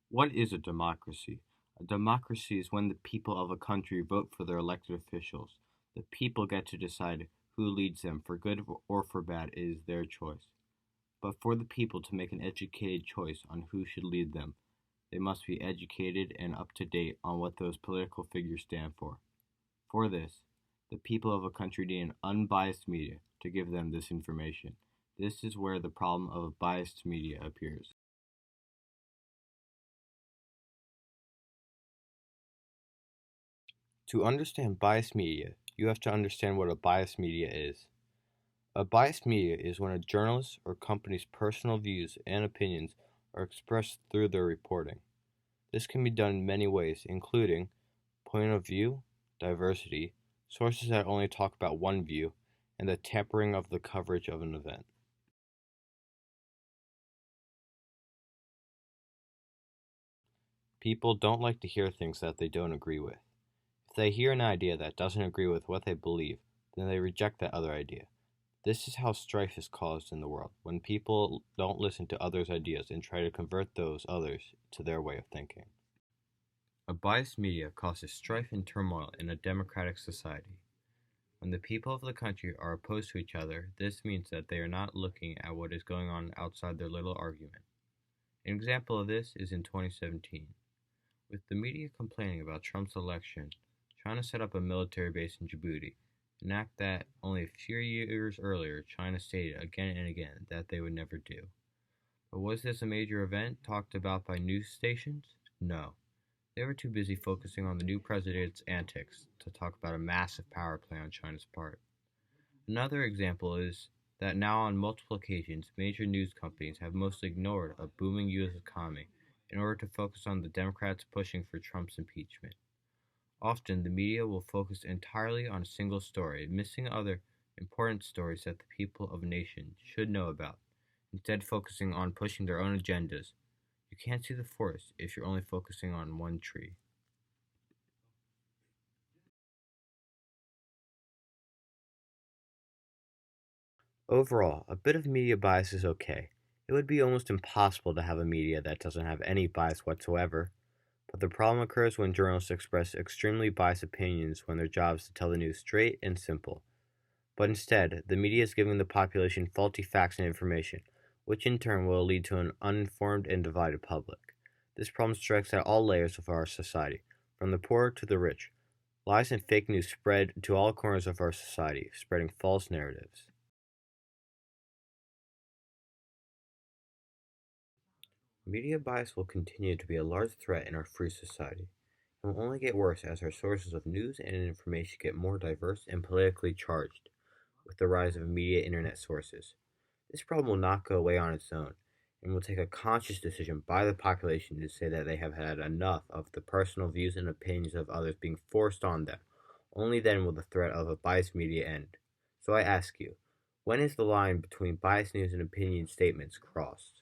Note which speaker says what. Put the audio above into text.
Speaker 1: What is a democracy? A democracy is when the people of a country vote for their elected officials. The people get to decide who leads them, for good or for bad, it is their choice. But for the people to make an educated choice on who should lead them, they must be educated and up to date on what those political figures stand for. For this, the people of a country need an unbiased media to give them this information. This is where the problem of biased media appears. To understand biased media, you have to understand what a biased media is. A biased media is when a journalist or company's personal views and opinions are expressed through their reporting. This can be done in many ways, including point of view, diversity, sources that only talk about one view, and the tampering of the coverage of an event. People don't like to hear things that they don't agree with. If they hear an idea that doesn't agree with what they believe, then they reject that other idea. This is how strife is caused in the world, when people don't listen to others' ideas and try to convert those others to their way of thinking. A biased media causes strife and turmoil in a democratic society. When the people of the country are opposed to each other, this means that they are not looking at what is going on outside their little argument. An example of this is in 2017. With the media complaining about Trump's election, China set up a military base in Djibouti, an act that only a few years earlier China stated again and again that they would never do. But was this a major event talked about by news stations? No. They were too busy focusing on the new president's antics to talk about a massive power play on China's part. Another example is that now on multiple occasions, major news companies have mostly ignored a booming U.S. economy in order to focus on the Democrats pushing for Trump's impeachment. Often, the media will focus entirely on a single story, missing other important stories that the people of a nation should know about, instead focusing on pushing their own agendas. You can't see the forest if you're only focusing on one tree. Overall, a bit of media bias is okay. It would be almost impossible to have a media that doesn't have any bias whatsoever. But the problem occurs when journalists express extremely biased opinions when their job is to tell the news straight and simple. But instead, the media is giving the population faulty facts and information, which in turn will lead to an uninformed and divided public. This problem strikes at all layers of our society, from the poor to the rich. Lies and fake news spread to all corners of our society, spreading false narratives. Media bias will continue to be a large threat in our free society, and will only get worse as our sources of news and information get more diverse and politically charged with the rise of media internet sources. This problem will not go away on its own, and will take a conscious decision by the population to say that they have had enough of the personal views and opinions of others being forced on them. Only then will the threat of a biased media end. So I ask you, when is the line between biased news and opinion statements crossed?